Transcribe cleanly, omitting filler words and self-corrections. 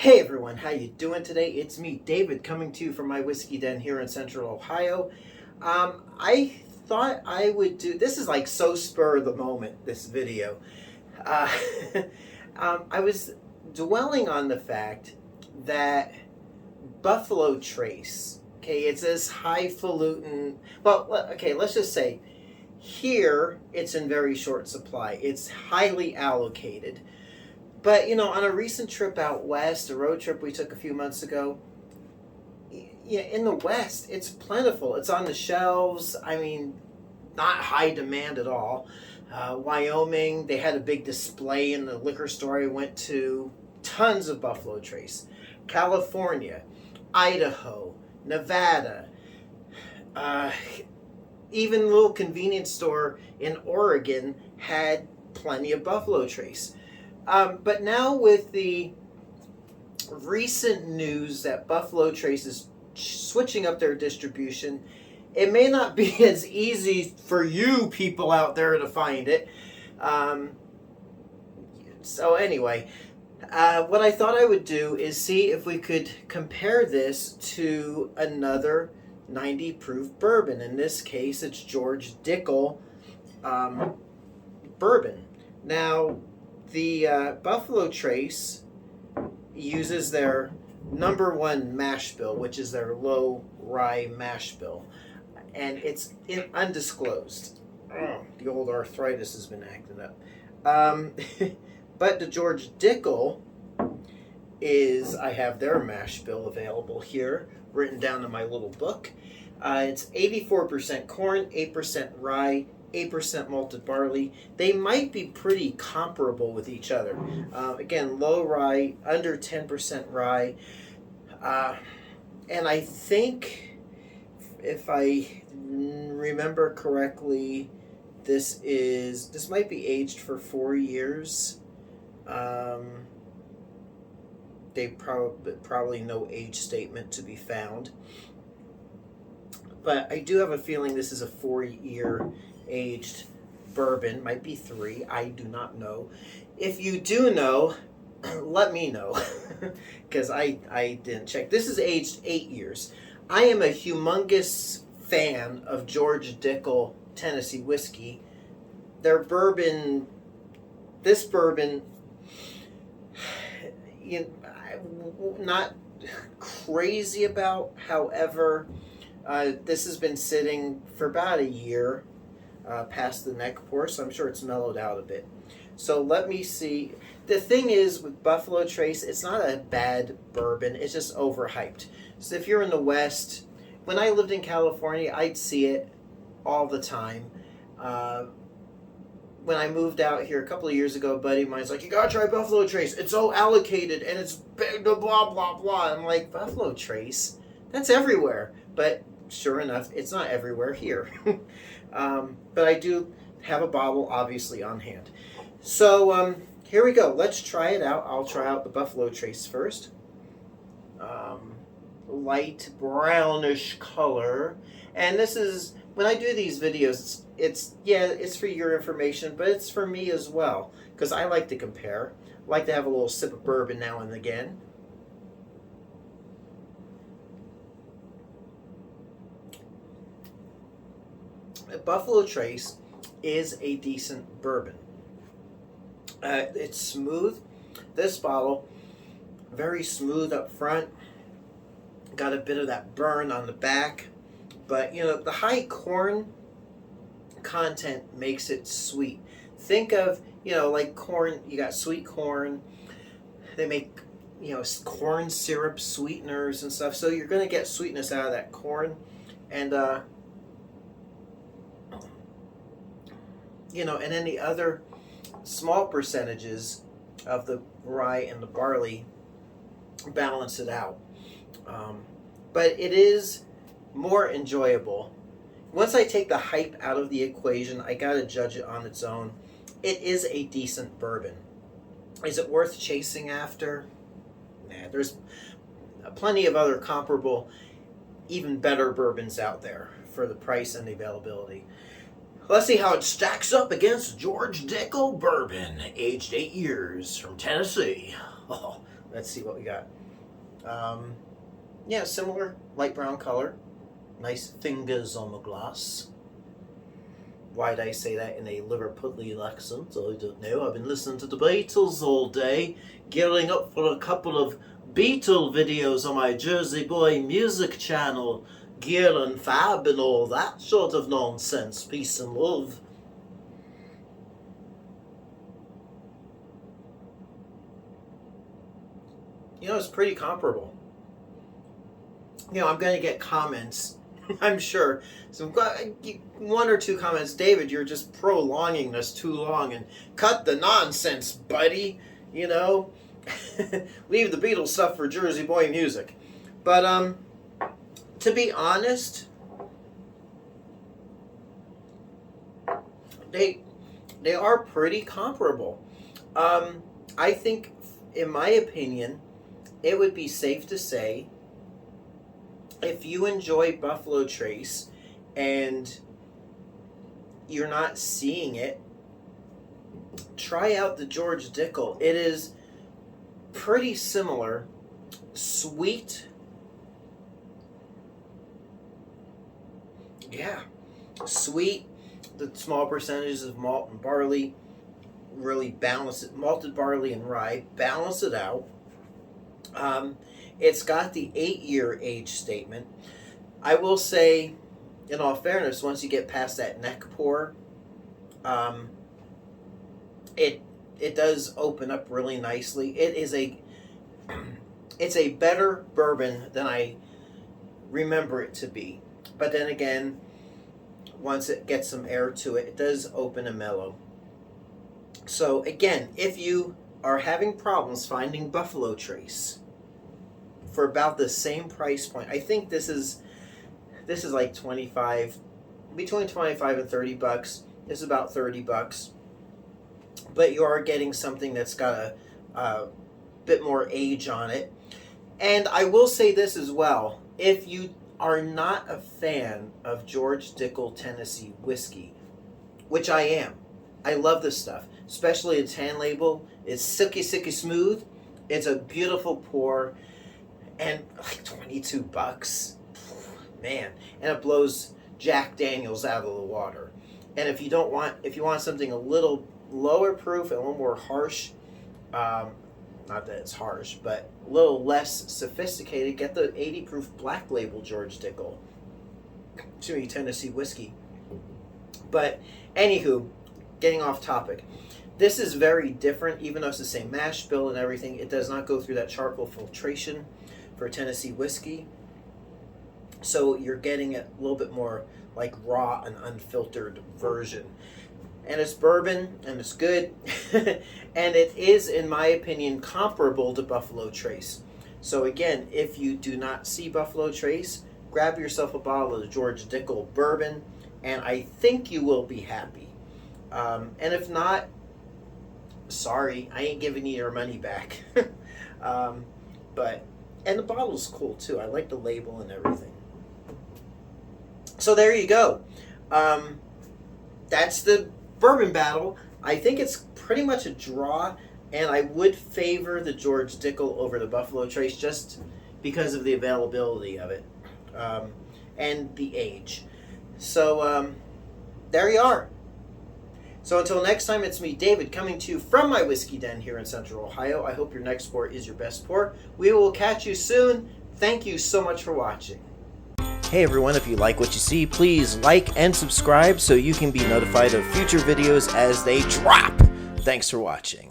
Hey everyone, how you doing today? It's me, David, coming to you from my whiskey den here in Central Ohio. I thought I would do, this is like so spur of the moment, this video. Uh, I was dwelling on the fact that Buffalo Trace, okay, it's this highfalutin, well, okay, let's just say, here it's in very short supply. It's highly allocated. But, on a recent trip out west, a road trip we took a few months ago, yeah, in the west, it's plentiful. It's on the shelves. I mean, not high demand at all. Wyoming, they had a big display in the liquor store I went to. Tons of Buffalo Trace. California, Idaho, Nevada, even a little convenience store in Oregon had plenty of Buffalo Trace. But now with the recent news that Buffalo Trace is switching up their distribution, it may not be as easy for you people out there to find it. So anyway, what I thought I would do is see if we could compare this to another 90 proof bourbon. In this case, it's George Dickel bourbon. Now, the Buffalo Trace uses their #1 mash bill, which is their low rye mash bill, and it's undisclosed. Oh, the old arthritis has been acting up. But the George Dickel I have their mash bill available here, written down in my little book. It's 84% corn, 8% rye, 8% malted barley. They might be pretty comparable with each other. Again, low rye, under 10% rye. And I think, if I remember correctly, this might be aged for 4 years. They probably no age statement to be found. But I do have a feeling this is a 4-year aged bourbon. Might be 3. I do not know. If you do know, let me know, because I didn't check. This is aged 8 years. I am a humongous fan of George Dickel Tennessee whiskey. Their bourbon, this bourbon, not crazy about. However, this has been sitting for about a year past the neck pour, so I'm sure it's mellowed out a bit. So let me see. The thing is with Buffalo Trace, it's not a bad bourbon. It's just overhyped. So if you're in the West, when I lived in California, I'd see it all the time. When I moved out here a couple of years ago, a buddy of mine's like, you gotta try Buffalo Trace. It's so allocated and it's big, blah, blah, blah. I'm like, Buffalo Trace? That's everywhere. But sure enough, it's not everywhere here. But I do have a bottle, obviously, on hand. So here we go. Let's try it out. I'll try out the Buffalo Trace first. Light brownish color. And this is, when I do these videos, it's for your information, but it's for me as well, because I like to compare. I like to have a little sip of bourbon now and again. Buffalo Trace is a decent bourbon. It's smooth. This bottle, very smooth up front. Got a bit of that burn on the back. But, the high corn content makes it sweet. Think of, like corn, you got sweet corn. They make, corn syrup sweeteners and stuff. So you're going to get sweetness out of that corn. And, and then the other small percentages of the rye and the barley balance it out. But it is more enjoyable. Once I take the hype out of the equation, I gotta judge it on its own. It is a decent bourbon. Is it worth chasing after? Nah, there's plenty of other comparable, even better bourbons out there for the price and the availability. Let's see how it stacks up against George Dickel bourbon, aged 8 years from Tennessee. Oh, Let's see what we got. Yeah, similar light brown color. Nice fingers on the glass. Why'd I say that in a Liverpudlian accent? I don't know. I've been listening to the Beatles all day, gearing up for a couple of Beatle videos on my Jersey Boy music channel. Gear and fab and all that sort of nonsense. Peace and love. You know, it's pretty comparable. You know, I'm going to get comments, I'm sure. So one or two comments. David, you're just prolonging this too long, and cut the nonsense, buddy. You know, leave the Beatles stuff for Jersey Boy music. But to be honest, they are pretty comparable. I think, in my opinion, it would be safe to say, if you enjoy Buffalo Trace and you're not seeing it, try out the George Dickel. It is pretty similar. Sweet. Yeah. Sweet. The small percentages of malt and barley really balance it. Malted barley and rye balance it out. It's got the 8-year age statement. I will say, in all fairness, once you get past that neck pour, it does open up really nicely. It's a better bourbon than I remember it to be. But then again, once it gets some air to it, it does open and mellow. So again, if you are having problems finding Buffalo Trace for about the same price point, I think this is like between 25 and 30 bucks. This is about 30 bucks. But you are getting something that's got a bit more age on it. And I will say this as well. If you are not a fan of George Dickel Tennessee whiskey, which I am, I love this stuff, especially the tan label. It's silky smooth. It's a beautiful pour, and like 22 bucks, man. And it blows Jack Daniels out of the water. And if you want something a little lower proof and a little more harsh, not that it's harsh, but a little less sophisticated, get the 80 proof black label George Dickel Tennessee whiskey. But anywho, getting off topic. This is very different, even though it's the same mash bill and everything. It does not go through that charcoal filtration for Tennessee whiskey. So you're getting a little bit more like raw and unfiltered version. And it's bourbon, and it's good. And it is, in my opinion, comparable to Buffalo Trace. So again, if you do not see Buffalo Trace, grab yourself a bottle of George Dickel bourbon, and I think you will be happy. And if not, sorry, I ain't giving you your money back. And the bottle's cool too. I like the label and everything. So there you go. That's the bourbon battle. I think it's pretty much a draw, and I would favor the George Dickel over the Buffalo Trace just because of the availability of it and the age. So there you are. So until next time, it's me, David, coming to you from my whiskey den here in Central Ohio. I hope your next pour is your best pour. We will catch you soon. Thank you so much for watching. Hey everyone, if you like what you see, please like and subscribe so you can be notified of future videos as they drop. Thanks for watching.